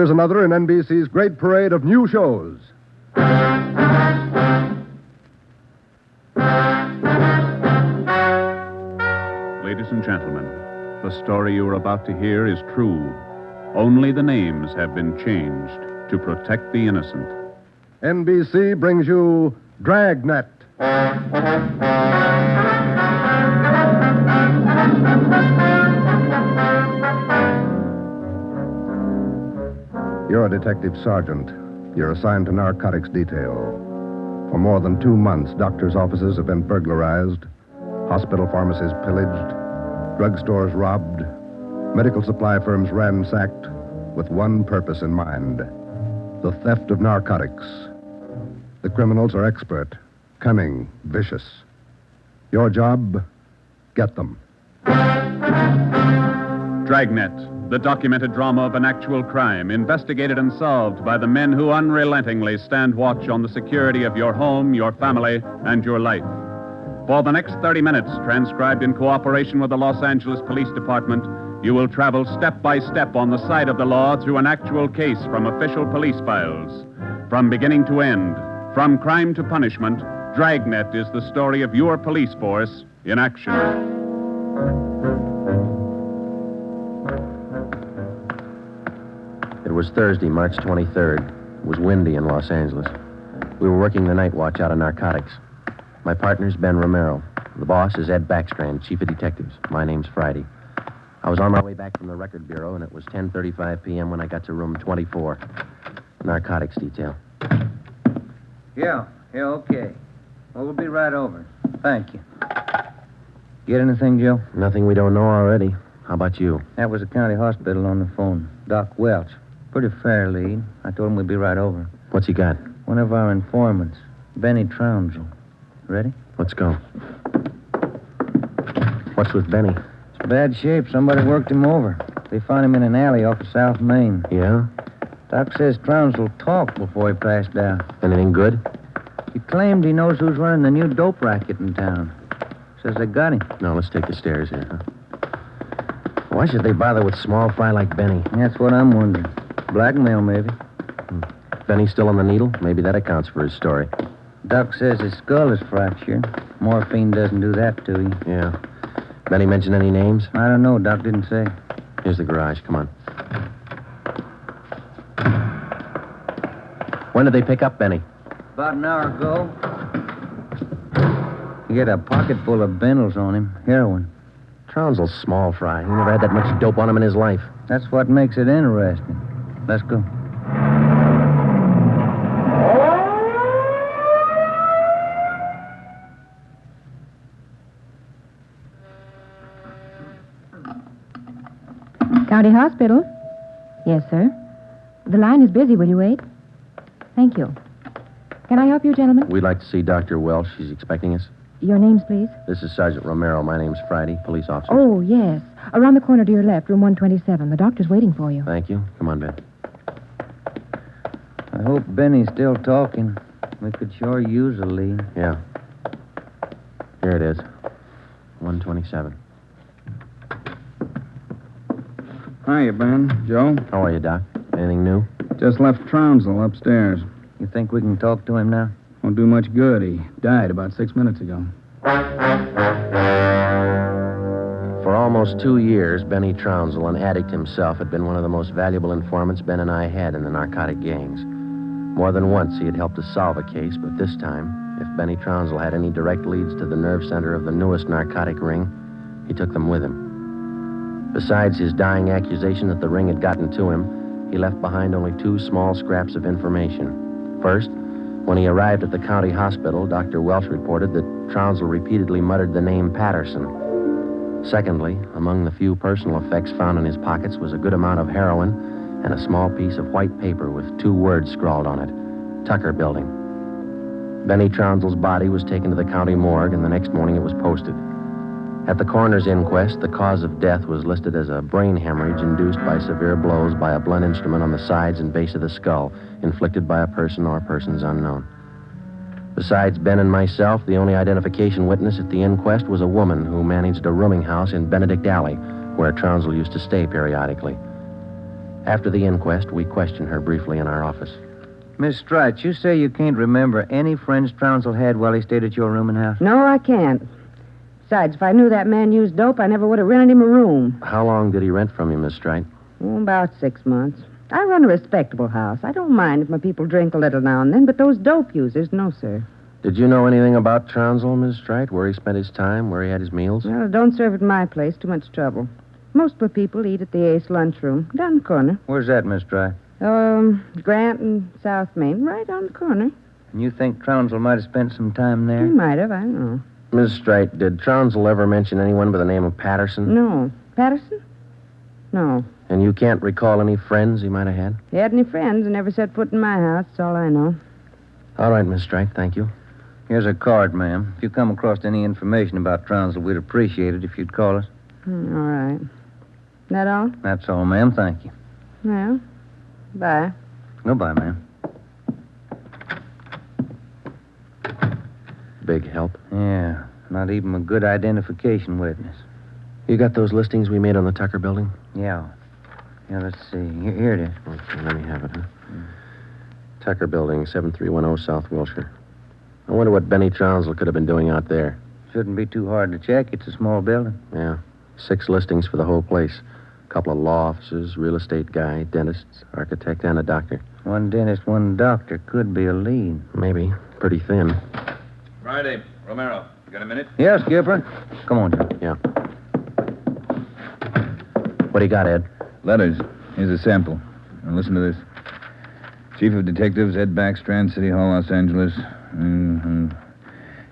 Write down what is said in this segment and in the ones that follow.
here's another in NBC's great parade of new shows. Ladies and gentlemen, the story you are about to hear is true. Only the names have been changed to protect the innocent. NBC brings you Dragnet. You're a detective sergeant. You're assigned to narcotics detail. For more than 2 months, doctors' offices have been burglarized, hospital pharmacies pillaged, drugstores robbed, medical supply firms ransacked, with one purpose in mind: the theft of narcotics. The criminals are expert, cunning, vicious. Your job, get them. Dragnet, the documented drama of an actual crime, investigated and solved by the men who unrelentingly stand watch on the security of your home, your family, and your life. For the next 30 minutes, transcribed in cooperation with the Los Angeles Police Department, you will travel step by step on the side of the law through an actual case from official police files. From beginning to end, from crime to punishment, Dragnet is the story of your police force in action. It was Thursday, March 23rd. It was windy in Los Angeles. We were working the night watch out of narcotics. My partner's Ben Romero. The boss is Ed Backstrand, chief of detectives. My name's Friday. I was on my way back from the record bureau, and it was 10:35 p.m. when I got to room 24. Narcotics detail. Yeah, okay. Well, we'll be right over. Thank you. Get anything, Joe? Nothing we don't know already. How about you? That was the county hospital on the phone. Doc Welch. Pretty fair lead. I told him we'd be right over. What's he got? One of our informants, Benny Trounsel. Ready? Let's go. What's with Benny? It's bad shape. Somebody worked him over. They found him in an alley off of South Main. Yeah? Doc says Trounsel talked before he passed out. Anything good? He claimed he knows who's running the new dope racket in town. Says they got him. No, let's take the stairs here, huh? Why should they bother with small fry like Benny? That's what I'm wondering. Blackmail, maybe. Benny's still on the needle? Maybe that accounts for his story. Doc says his skull is fractured. Morphine doesn't do that to you. Yeah. Benny mention any names? I don't know. Doc didn't say. Here's the garage. Come on. When did they pick up Benny? About an hour ago. He had a pocket full of bundles on him. Heroin. Trounsel's small fry. He never had that much dope on him in his life. That's what makes it interesting. Let's go. County Hospital? Yes, sir. The line is busy. Will you wait? Thank you. Can I help you, gentlemen? We'd like to see Dr. Welch. She's expecting us. Your names, please? This is Sergeant Romero. My name's Friday, police officer. Oh, yes. Around the corner to your left, room 127. The doctor's waiting for you. Thank you. Come on, Ben. I hope Benny's still talking. We could sure use a lead. Yeah. Here it is. 127. Hiya, Ben. Joe? How are you, Doc? Anything new? Just left Trounsel upstairs. You think we can talk to him now? Won't do much good. He died about 6 minutes ago. For almost 2 years, Benny Trounsel, an addict himself, had been one of the most valuable informants Ben and I had in the narcotic gangs. More than once, he had helped us solve a case, but this time, if Benny Trounsel had any direct leads to the nerve center of the newest narcotic ring, he took them with him. Besides his dying accusation that the ring had gotten to him, he left behind only 2 small scraps of information. First, when he arrived at the county hospital, Dr. Welch reported that Trounsel repeatedly muttered the name Patterson. Secondly, among the few personal effects found in his pockets was a good amount of heroin and a small piece of white paper with 2 words scrawled on it, Tucker Building. Benny Trounsel's body was taken to the county morgue, and the next morning it was posted. At the coroner's inquest, the cause of death was listed as a brain hemorrhage induced by severe blows by a blunt instrument on the sides and base of the skull, inflicted by a person or persons unknown. Besides Ben and myself, the only identification witness at the inquest was a woman who managed a rooming house in Benedict Alley, where Trounsel used to stay periodically. After the inquest, we questioned her briefly in our office. Miss Strite, you say you can't remember any friends Trounsel had while he stayed at your rooming house? No, I can't. Besides, if I knew that man used dope, I never would have rented him a room. How long did he rent from you, Miss Strite? Oh, about 6 months. I run a respectable house. I don't mind if my people drink a little now and then, but those dope users, no, sir. Did you know anything about Trounsel, Miss Strite? Where he spent his time, where he had his meals? Well, don't serve at my place. Too much trouble. Most of the people eat at the Ace lunchroom, down the corner. Where's that, Miss Strite? Grant and South Main, right on the corner. And you think Trounsel might have spent some time He there? might have, I don't know. Miss Strite, did Trounsel ever mention anyone by the name of Patterson? No. Patterson? No. And you can't recall any friends he might have had? He had any friends and never set foot in my house. That's all I know. All right, Miss Strite, thank you. Here's a card, ma'am. If you come across any information about Trounsel, we'd appreciate it if you'd call us. All right. That all? That's all, ma'am. Thank you. Well, bye. Goodbye, ma'am. Big help. Yeah, not even a good identification witness. You got those listings we made on the Tucker building? Yeah. Yeah, let's see. Here it is. Okay, let me have it, huh? Tucker building, 7310 South Wilshire. I wonder what Benny Trounsel could have been doing out there. Shouldn't be too hard to check. It's a small building. Yeah. 6 listings for the whole place. A couple of law offices, real estate guy, dentists, architect, and a doctor. One dentist, one doctor could be a lead. Maybe. Pretty thin. Friday, Romero. You got a minute? Yeah, Skipper. Come on, Joe. Yeah. What do you got, Ed? Letters. Here's a sample. Now listen to this. Chief of Detectives, Ed Backstrand, City Hall, Los Angeles.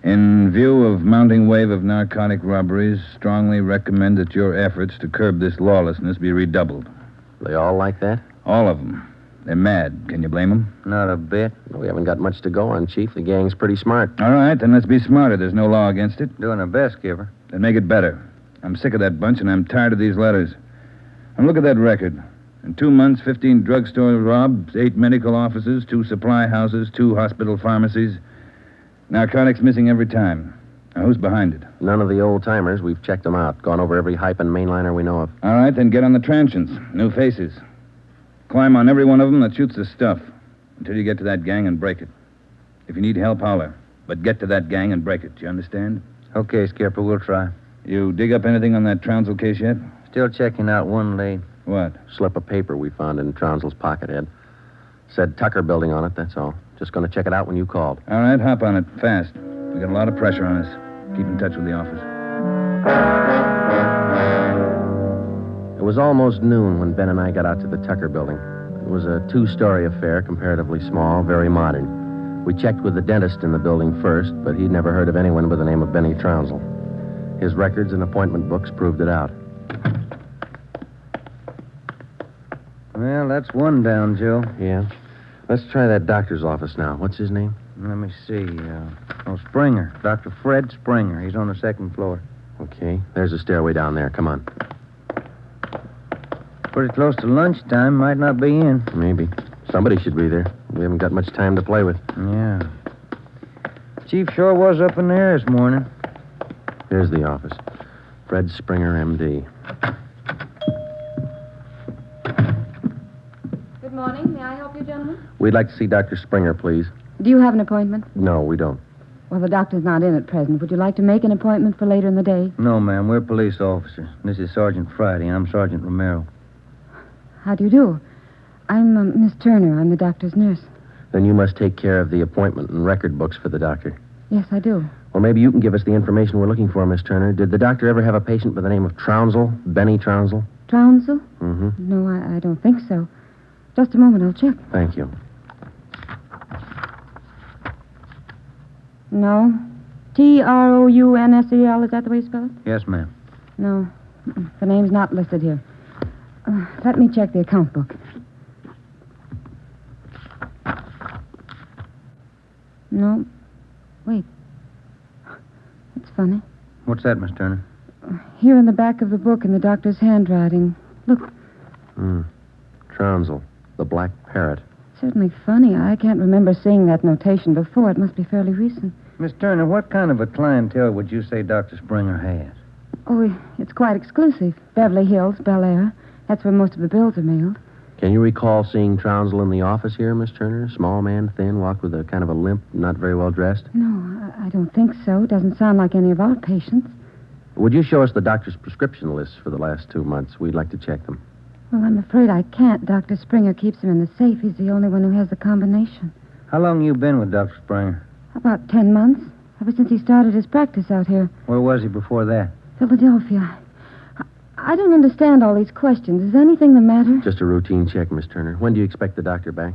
In view of mounting wave of narcotic robberies, strongly recommend that your efforts to curb this lawlessness be redoubled. They all like that? All of them. They're mad. Can you blame them? Not a bit. Well, we haven't got much to go on, Chief. The gang's pretty smart. All right, then let's be smarter. There's no law against it. Doing our best, Skipper. Then make it better. I'm sick of that bunch, and I'm tired of these letters. And look at that record. In 2 months, 15 drugstore robs, 8 medical offices, 2 supply houses, 2 hospital pharmacies. Narcotics missing every time. Now, who's behind it? None of the old-timers. We've checked them out. Gone over every hype and mainliner we know of. All right, then get on the transients. New faces. Climb on every one of them that shoots the stuff until you get to that gang and break it. If you need help, holler. But get to that gang and break it. You understand? Okay, Skipper, we'll try. You dig up anything on that Trounsel case yet? Still checking out one lead. What? Slip of paper we found in Trounsel's pocket, Ed. Said Tucker building on it, that's all. Just going to check it out when you called. All right, hop on it. Fast. We got a lot of pressure on us. Keep in touch with the office. It was almost noon when Ben and I got out to the Tucker building. It was a 2-story affair, comparatively small, very modern. We checked with the dentist in the building first, but he'd never heard of anyone by the name of Benny Trounsel. His records and appointment books proved it out. Well, that's one down, Joe. Yeah? Let's try that doctor's office now. What's his name? Let me see. Springer. Dr. Fred Springer. He's on the 2nd floor. Okay, there's a stairway down there. Come on. Pretty close to lunchtime. Might not be in. Maybe. Somebody should be there. We haven't got much time to play with. Yeah. Chief sure was up in there this morning. Here's the office. Fred Springer, M.D. Good morning. May I help you, gentlemen? We'd like to see Dr. Springer, please. Do you have an appointment? No, we don't. Well, the doctor's not in at present. Would you like to make an appointment for later in the day? No, ma'am. We're police officers. This is Sergeant Friday. I'm Sergeant Romero. How do you do? I'm Miss Turner. I'm the doctor's nurse. Then you must take care of the appointment and record books for the doctor. Yes, I do. Well, maybe you can give us the information we're looking for, Miss Turner. Did the doctor ever have a patient by the name of Trounsel? Benny Trounsel? Trounsel? Mm-hmm. No, I don't think so. Just a moment. I'll check. Thank you. No. Trounsel, is that the way you spell it? Yes, ma'am. No. The name's not listed here. Let me check the account book. No. Wait. That's funny. What's that, Miss Turner? Here in the back of the book in the doctor's handwriting. Look, Trounsel, the Black Parrot. certainly funny. I can't remember seeing that notation before. It must be fairly recent. Miss Turner, what kind of a clientele would you say Dr. Springer has? Oh, it's quite exclusive. Beverly Hills, Bel Air. That's where most of the bills are mailed. Can you recall seeing Trounsel in the office here, Miss Turner? Small man, thin, walked with a kind of a limp, not very well dressed. No, I don't think so. Doesn't sound like any of our patients. Would you show us the doctor's prescription lists for the last 2 months? We'd like to check them. Well, I'm afraid I can't. Dr. Springer keeps them in the safe. He's the only one who has the combination. How long you been with Dr. Springer? About 10 months. Ever since he started his practice out here. Where was he before that? Philadelphia. I don't understand all these questions. Is anything the matter? Just a routine check, Miss Turner. When do you expect the doctor back?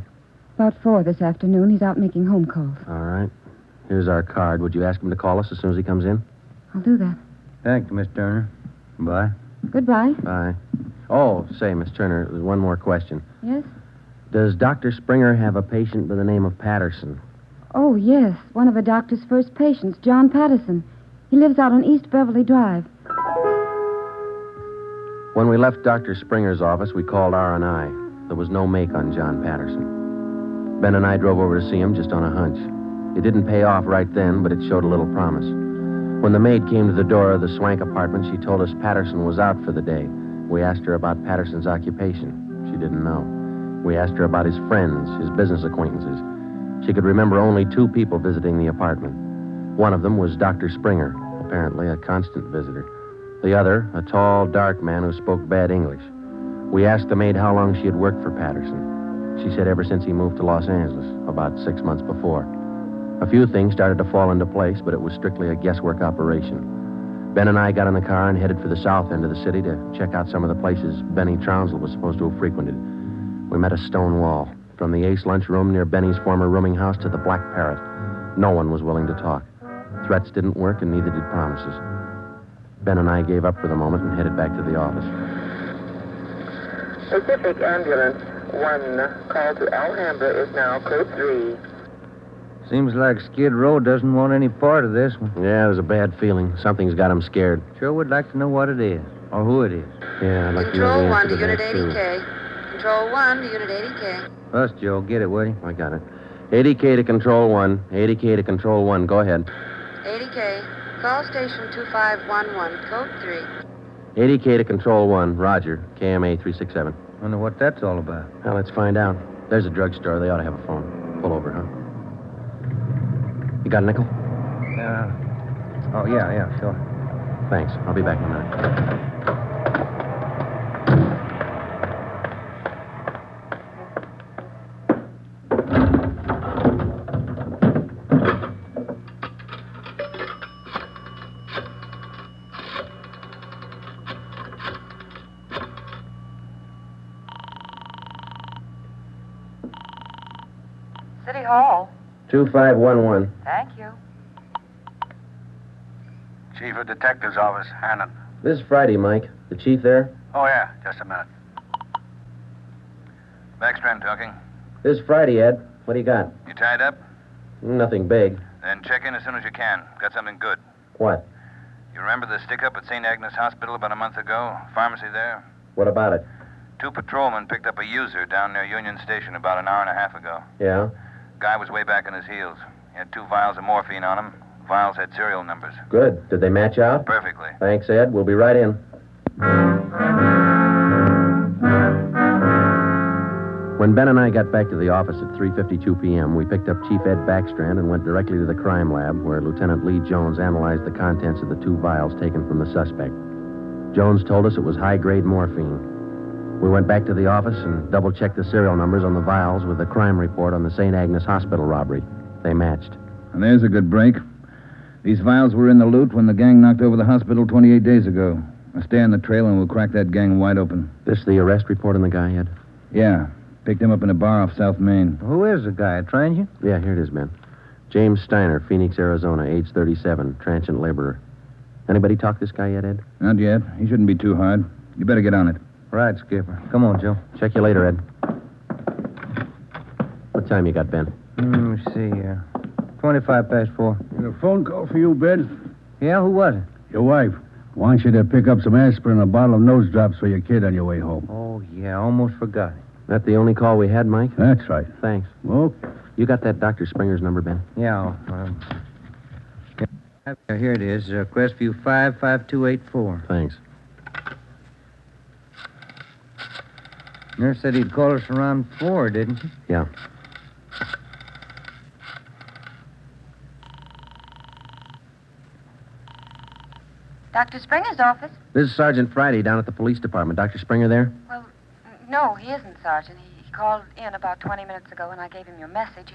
About 4 this afternoon. He's out making home calls. All right. Here's our card. Would you ask him to call us as soon as he comes in? I'll do that. Thank you, Miss Turner. Bye. Goodbye. Bye. Oh, say, Miss Turner, there's one more question. Yes? Does Dr. Springer have a patient by the name of Patterson? Oh, yes. One of the doctor's first patients, John Patterson. He lives out on East Beverly Drive. When we left Dr. Springer's office, we called R&I. There was no make on John Patterson. Ben and I drove over to see him just on a hunch. It didn't pay off right then, but it showed a little promise. When the maid came to the door of the Swank apartment, she told us Patterson was out for the day. We asked her about Patterson's occupation. She didn't know. We asked her about his friends, his business acquaintances. She could remember only 2 people visiting the apartment. One of them was Dr. Springer, apparently a constant visitor. The other, a tall, dark man who spoke bad English. We asked the maid how long she had worked for Patterson. She said ever since he moved to Los Angeles, about 6 months before. A few things started to fall into place, but it was strictly a guesswork operation. Ben and I got in the car and headed for the south end of the city to check out some of the places Benny Trounsel was supposed to have frequented. We met a stone wall. From the Ace lunchroom near Benny's former rooming house to the Black Parrot. No one was willing to talk. Threats didn't work, and neither did promises. Ben and I gave up for the moment and headed back to the office. Pacific Ambulance 1, call to Alhambra is now code 3. Seems like Skid Row doesn't want any part of this one. Yeah, there's a bad feeling. Something's got him scared. Sure would like to know what it is, or who it is. Yeah, I'd like to know the answer to Unit that, too. 80K. Control 1 to Unit 80K. Us, Joe. Get it, will you? I got it. 80K to Control 1. 80K to Control 1. Go ahead. 80K. Call station 2511, code 3. 80K to Control 1. Roger. KMA 367. Wonder what that's all about. Well, let's find out. There's a drugstore. They ought to have a phone. Pull over, huh? You got a nickel? Oh, yeah, sure. Thanks. I'll be back in a minute. City Hall. 2511. Thank you. Chief of Detective's Office, Hannon. This is Friday, Mike. The chief there? Oh, yeah, just a minute. Backstrand talking. This is Friday, Ed. What do you got? You tied up? Nothing big. Then check in as soon as you can. Got something good. What? You remember the stick-up at St. Agnes Hospital about a month ago? Pharmacy there? What about it? 2 patrolmen picked up a user down near Union Station about an hour and a half ago. Yeah? Guy was way back on his heels. He had 2 vials of morphine on him. Vials had serial numbers. Good. Did they match out? Perfectly. Thanks, Ed. We'll be right in. When Ben and I got back to the office at 3:52 p.m., we picked up Chief Ed Backstrand and went directly to the crime lab, where Lieutenant Lee Jones analyzed the contents of the 2 vials taken from the suspect. Jones told us it was high-grade morphine. We went back to the office and double-checked the serial numbers on the vials with the crime report on the St. Agnes Hospital robbery. They matched. And there's a good break. These vials were in the loot when the gang knocked over the hospital 28 days ago. Now stay on the trail and we'll crack that gang wide open. This the arrest report on the guy, Ed? Yeah. Picked him up in a bar off South Main. Who is the guy? A transient? Yeah, here it is, Ben. James Steiner, Phoenix, Arizona, age 37, transient laborer. Anybody talk this guy yet, Ed? Not yet. He shouldn't be too hard. You better get on it. Right, Skipper. Come on, Joe. Check you later, Ed. What time you got, Ben? Let me see here. 25 past 4. A phone call for you, Ben? Yeah, who was it? Your wife wants you to pick up some aspirin and a bottle of nose drops for your kid on your way home. Oh, yeah, almost forgot. That the only call we had, Mike? That's right. Thanks. Well, You got that Dr. Springer's number, Ben? Yeah, here it is. Crestview 55284. Thanks. Nurse said he'd call us around 4, didn't he? Yeah. Dr. Springer's office? This is Sergeant Friday down at the police department. Dr. Springer there? Well, no, he isn't, Sergeant. He called in about 20 minutes ago, and I gave him your message.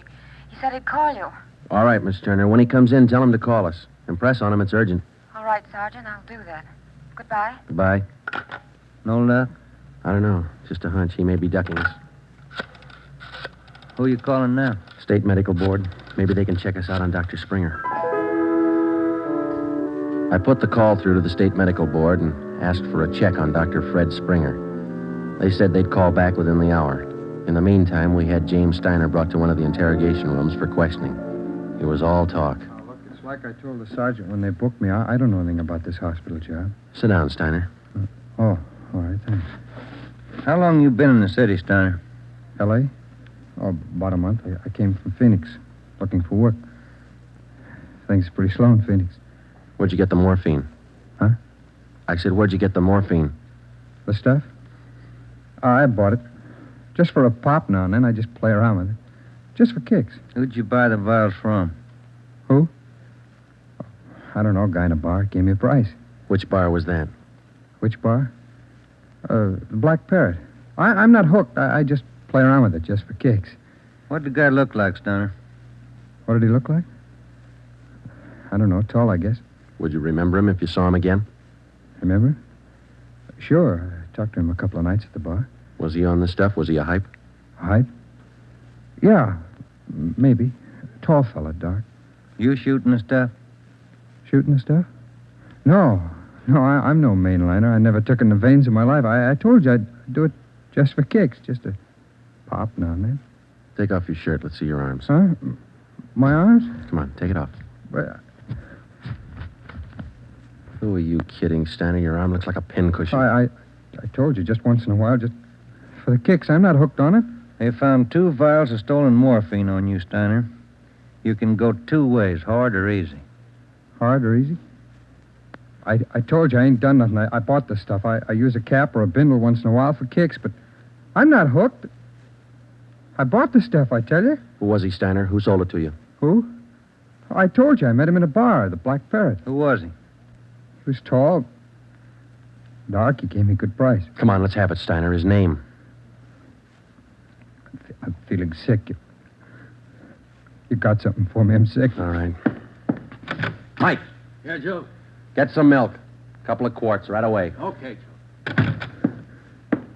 He said he'd call you. All right, Miss Turner. When he comes in, tell him to call us. Impress on him. It's urgent. All right, Sergeant, I'll do that. Goodbye. Goodbye. No luck? I don't know. Just a hunch. He may be ducking us. Who are you calling now? State Medical Board. Maybe they can check us out on Dr. Springer. I put the call through to the State Medical Board and asked for a check on Dr. Fred Springer. They said they'd call back within the hour. In the meantime, we had James Steiner brought to one of the interrogation rooms for questioning. It was all talk. Look, it's like I told the sergeant when they booked me. I don't know anything about this hospital job. Sit down, Steiner. Oh, all right, thanks. How long you been in the city, Steiner? L.A.? Oh, about a month. I came from Phoenix, looking for work. Things are pretty slow in Phoenix. Where'd you get the morphine? Huh? I said, where'd you get the morphine? The stuff? Oh, I bought it. Just for a pop now and then. I just play around with it. Just for kicks. Who'd you buy the vials from? Who? I don't know. A guy in a bar gave me a price. Which bar was that? Which bar? The Black Parrot. I'm not hooked. I just play around with it just for kicks. What did the guy look like, Steiner? What did he look like? I don't know. Tall, I guess. Would you remember him if you saw him again? Remember? Sure. I talked to him a couple of nights at the bar. Was he on the stuff? Was he a hype? Hype? Yeah, maybe. Tall fella, dark. You shooting the stuff? Shooting the stuff? No, I'm no mainliner. I never took in the veins in my life. I told you I'd do it just for kicks, just a pop now and then. Take off your shirt. Let's see your arms. Huh? My arms? Come on, take it off. Well, Who are you kidding, Steiner? Your arm looks like a pincushion. I told you just once in a while, just for the kicks. I'm not hooked on it. They found 2 vials of stolen morphine on you, Steiner. You can go 2 ways, hard or easy. Hard or easy? I told you I ain't done nothing. I bought this stuff. I use a cap or a bindle once in a while for kicks, but I'm not hooked. I bought the stuff, I tell you. Who was he, Steiner? Who sold it to you? Who? I told you I met him in a bar, the Black Parrot. Who was he? He was tall. Dark. He gave me a good price. Come on, let's have it, Steiner. His name. I'm feeling sick. You got something for me? I'm sick. All right. Mike. Yeah, Joe. Get some milk. A couple of quarts right away. Okay, Joe.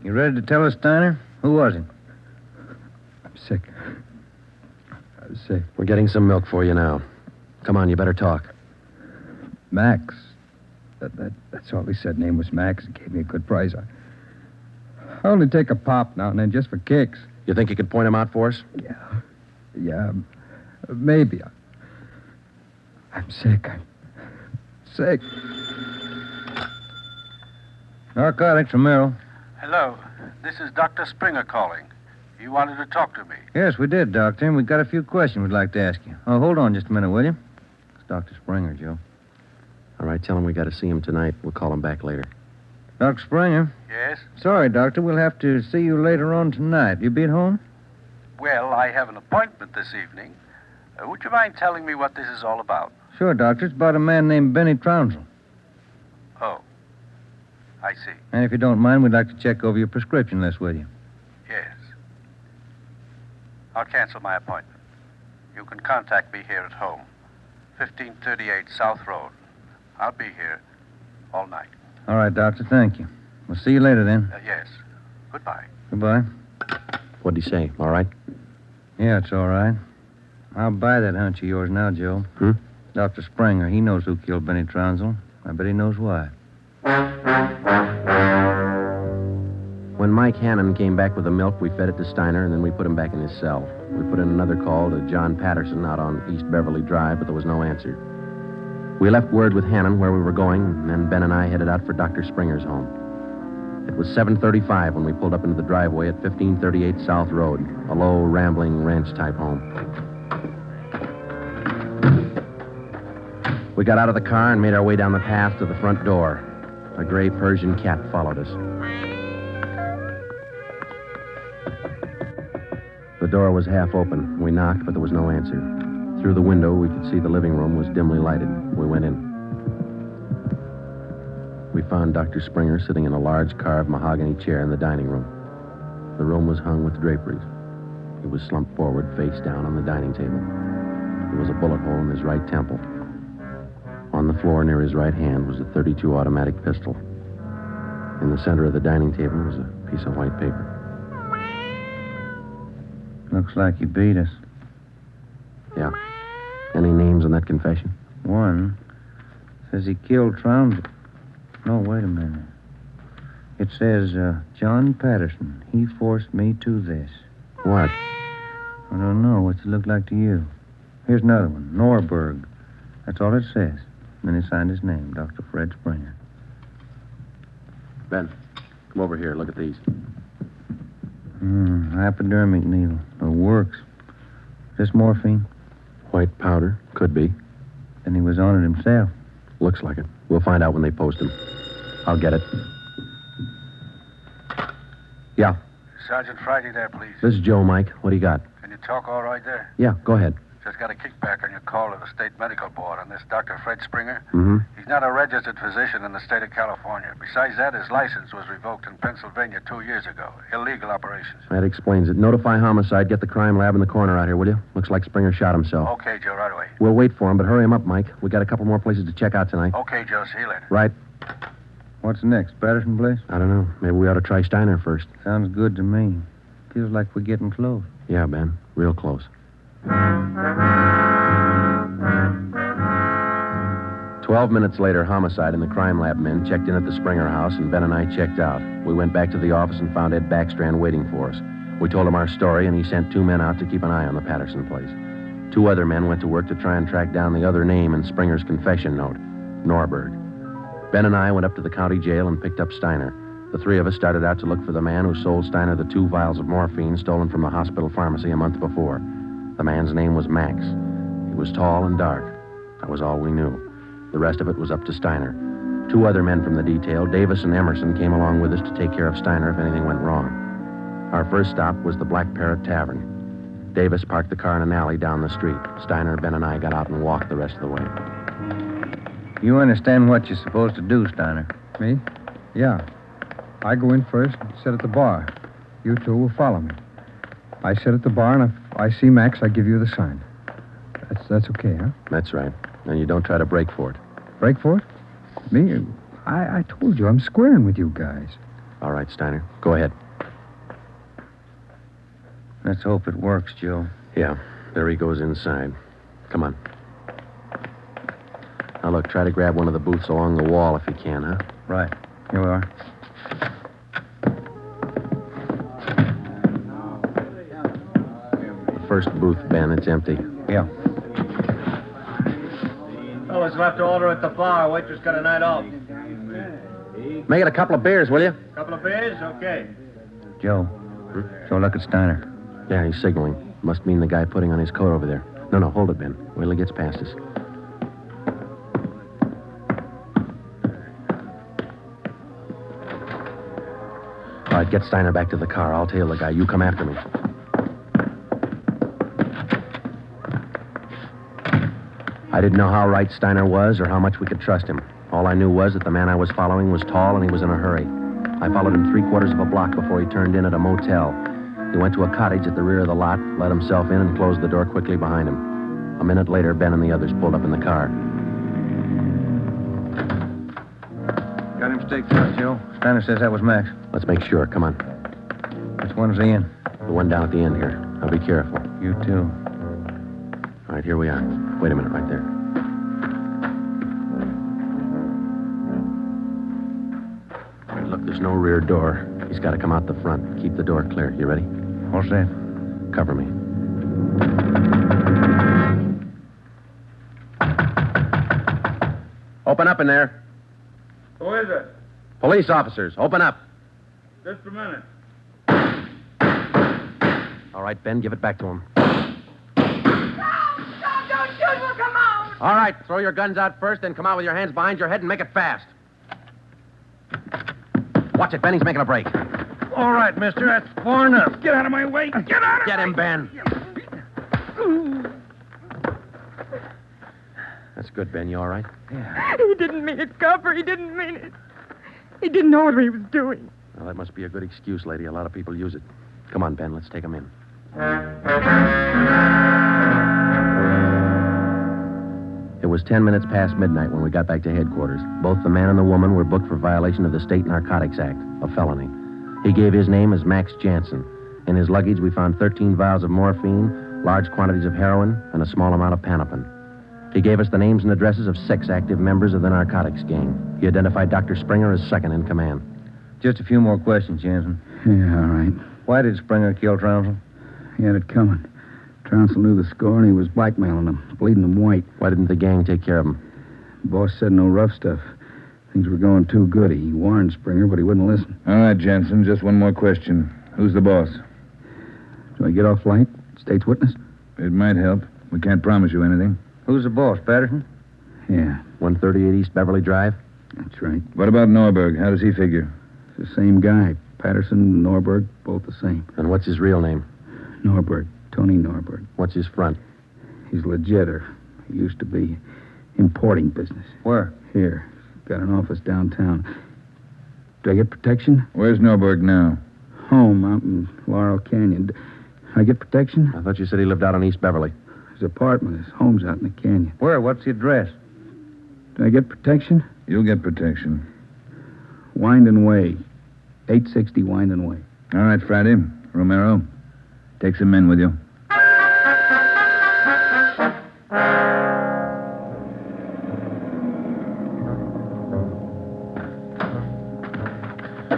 You ready to tell us, Steiner? Who was he? I'm sick. I'm sick. We're getting some milk for you now. Come on, you better talk. Max. That's all he said. Name was Max. He gave me a good price. I only take a pop now and then just for kicks. You think you could point him out for us? Yeah. Maybe. I'm sick. I'm sick. Narcotics, Romero. Hello. This is Dr. Springer calling. You wanted to talk to me. Yes, we did, Doctor, and we've got a few questions we'd like to ask you. Oh, hold on just a minute, will you? It's Dr. Springer, Joe. All right, tell him we got to see him tonight. We'll call him back later. Dr. Springer? Yes? Sorry, Doctor. We'll have to see you later on tonight. You be at home? Well, I have an appointment this evening. Would you mind telling me what this is all about? Sure, Doctor. It's about a man named Benny Trounsel. Oh. I see. And if you don't mind, we'd like to check over your prescription list with you. Yes. I'll cancel my appointment. You can contact me here at home. 1538 South Road. I'll be here all night. All right, Doctor. Thank you. We'll see you later, then. Yes. Goodbye. Goodbye. What'd he say? All right? Yeah, it's all right. I'll buy that hunch of yours now, Joe. Dr. Springer, he knows who killed Benny Trounsel. I bet he knows why. When Mike Hannon came back with the milk, we fed it to Steiner, and then we put him back in his cell. We put in another call to John Patterson out on East Beverly Drive, but there was no answer. We left word with Hannon where we were going, and then Ben and I headed out for Dr. Springer's home. It was 7:35 when we pulled up into the driveway at 1538 South Road, a low, rambling ranch-type home. We got out of the car and made our way down the path to the front door. A gray Persian cat followed us. The door was half open. We knocked, but there was no answer. Through the window, we could see the living room was dimly lighted. We went in. We found Dr. Springer sitting in a large carved mahogany chair in the dining room. The room was hung with draperies. He was slumped forward, face down on the dining table. There was a bullet hole in his right temple. On the floor near his right hand was a .32 automatic pistol. In the center of the dining table was a piece of white paper. Looks like he beat us. Yeah. Any names on that confession? One says he killed Trounsel. No, wait a minute. It says, John Patterson. He forced me to this. What? I don't know. What's it look like to you? Here's another one. Norberg. That's all it says. And then he signed his name, Dr. Fred Springer. Ben, come over here. Look at these. Hypodermic needle. It works. Is this morphine? White powder. Could be. Then he was on it himself. Looks like it. We'll find out when they post him. I'll get it. Yeah. Sergeant Friday there, please. This is Joe, Mike. What do you got? Can you talk all right there? Yeah, go ahead. Just got a kickback on your call to the state medical board on this Dr. Fred Springer. Mm-hmm. He's not a registered physician in the state of California. Besides that, his license was revoked in Pennsylvania 2 years ago. Illegal operations. That explains it. Notify homicide. Get the crime lab in the corner out here, will you? Looks like Springer shot himself. Okay, Joe, right away. We'll wait for him, but hurry him up, Mike. We got a couple more places to check out tonight. Okay, Joe, see you later. Right. What's next? Patterson place? I don't know. Maybe we ought to try Steiner first. Sounds good to me. Feels like we're getting close. Yeah, Ben. Real close. 12 minutes later, homicide and the crime lab men checked in at the Springer house, and Ben and I checked out. We went back to the office and found Ed Backstrand waiting for us. We told him our story, and he sent 2 men out to keep an eye on the Patterson place. 2 other men went to work to try and track down the other name in Springer's confession note, Norberg. Ben and I went up to the county jail and picked up Steiner. The 3 of us started out to look for the man who sold Steiner the 2 vials of morphine stolen from the hospital pharmacy a month before. The man's name was Max. He was tall and dark. That was all we knew. The rest of it was up to Steiner. 2 other men from the detail, Davis and Emerson, came along with us to take care of Steiner if anything went wrong. Our first stop was the Black Parrot Tavern. Davis parked the car in an alley down the street. Steiner, Ben, and I got out and walked the rest of the way. You understand what you're supposed to do, Steiner? Me? Yeah. I go in first and sit at the bar. You 2 will follow me. I sit at the bar, and if I see Max, I give you the sign. That's okay, huh? That's right. And you don't try to break for it. Break for it? Me? I told you, I'm squaring with you guys. All right, Steiner. Go ahead. Let's hope it works, Joe. Yeah. There he goes inside. Come on. Now, look, try to grab one of the booths along the wall if you can, huh? Right. Here we are. The first booth, Ben, it's empty. Yeah. Fellas left to order at the bar. Waitress got a night off. Make it a couple of beers, will you? Couple of beers? Okay. Joe. So look at Steiner. Yeah, he's signaling. Must mean the guy putting on his coat over there. No, hold it, Ben. Wait till he gets past us. All right, get Steiner back to the car. I'll tail the guy. You come after me. I didn't know how right Steiner was or how much we could trust him. All I knew was that the man I was following was tall and he was in a hurry. I followed him 3/4 of a block before he turned in at a motel. He went to a cottage at the rear of the lot, let himself in, and closed the door quickly behind him. A minute later, Ben and the others pulled up in the car. Got him staked first, Joe. Steiner says that was Max. Let's make sure. Come on. Which one's he in? The one down at the end here. Now be careful. You too. All right, here we are. Wait a minute right there. All right, look, there's no rear door. He's got to come out the front. Keep the door clear. You ready? All set. Cover me. Open up in there. Who is it? Police officers, open up. Just a minute. All right, Ben, give it back to him. Don't shoot, we'll come out. All right, throw your guns out first, then come out with your hands behind your head and make it fast. Watch it, Ben, he's making a break. Whoa, All right, mister. That's far enough. Get out of my way. Get out of Get him, Ben. That's good, Ben. You all right? He didn't mean it, Copper. He didn't mean it. He didn't know what he was doing. Well, that must be a good excuse, lady. A lot of people use it. Come on, Ben. Let's take him in. It was 10 minutes past midnight when we got back to headquarters. Both the man and the woman were booked for violation of the State Narcotics Act, a felony. He gave his name as Max Jansen. In his luggage, we found 13 vials of morphine, large quantities of heroin, and a small amount of Panopin. He gave us the names and addresses of 6 active members of the narcotics gang. He identified Dr. Springer as second in command. Just a few more questions, Jansen. Yeah, all right. Why did Springer kill Trounsel? He had it coming. Trounsel knew the score, and he was blackmailing them, bleeding them white. Why didn't the gang take care of him? The boss said no rough stuff. Things were going too good. He warned Springer, but he wouldn't listen. All right, Jensen, just one more question. Who's the boss? Do I get off light? State's witness? It might help. We can't promise you anything. Who's the boss, Patterson? Yeah. 138 East Beverly Drive? That's right. What about Norberg? How does he figure? It's the same guy. Patterson and Norberg, both the same. And what's his real name? Norberg. Tony Norberg. What's his front? He's legit, or he used to be. Importing business. Where? Here. Got an office downtown. Do I get protection? Where's Norberg now? Home out in Laurel Canyon. Do I get protection? I thought you said he lived out on East Beverly. His apartment. His home's out in the canyon. Where? What's the address? Do I get protection? You'll get protection. Winding Way. 860 Winding Way. All right, Friday. Romero, take some men with you.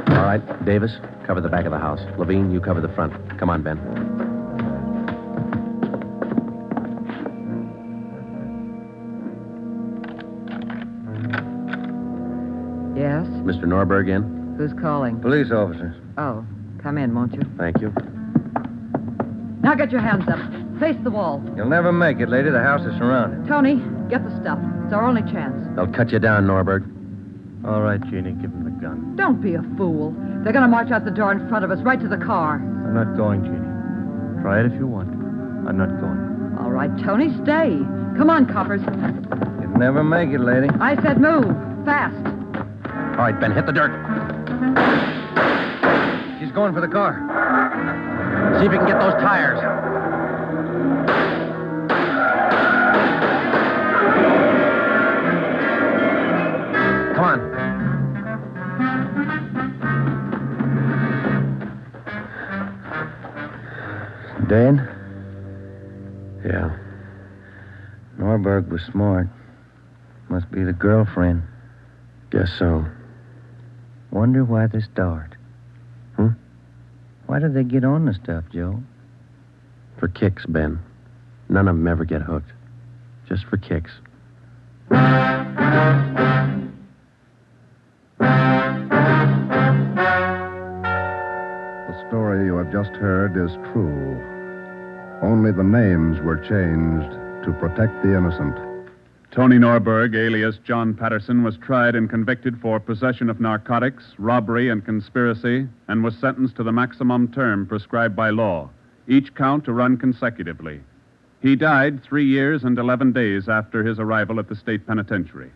All right, Davis, cover the back of the house. Levine, you cover the front. Come on, Ben. Yes? Mr. Norberg in? Who's calling? Police officers. Oh, come in, won't you? Thank you. Now get your hands up. Face the wall. You'll never make it, lady. The house is surrounded. Tony, get the stuff. It's our only chance. They'll cut you down, Norberg. All right, Jeannie, give him the gun. Don't be a fool. They're going to march out the door in front of us, right to the car. I'm not going, Jeannie. Try it if you want. I'm not going. All right, Tony, stay. Come on, coppers. You'll never make it, lady. I said move. Fast. All right, Ben, hit the dirt. She's going for the car. See if you can get those tires. Come on. Dead? Yeah. Norberg was smart. Must be the girlfriend. Guess so. Wonder why they start. Hmm? Why did they get on the stuff, Joe? For kicks, Ben. None of them ever get hooked. Just for kicks. The story you have just heard is true. Only the names were changed to protect the innocent. Tony Norberg, alias John Patterson, was tried and convicted for possession of narcotics, robbery, and conspiracy, and was sentenced to the maximum term prescribed by law, each count to run consecutively. He died 3 years and 11 days after his arrival at the state penitentiary.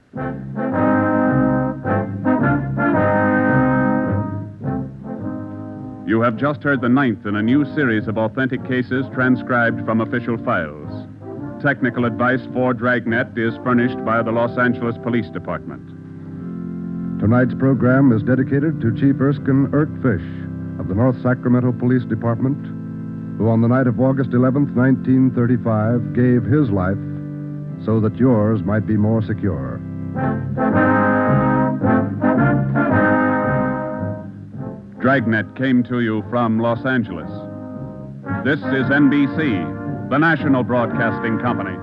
You have just heard the 9th in a new series of authentic cases transcribed from official files. Technical advice for Dragnet is furnished by the Los Angeles Police Department. Tonight's program is dedicated to Chief Erskine Fish of the North Sacramento Police Department, who on the night of August 11th, 1935, gave his life so that yours might be more secure. Dragnet came to you from Los Angeles. This is NBC, the national broadcasting company.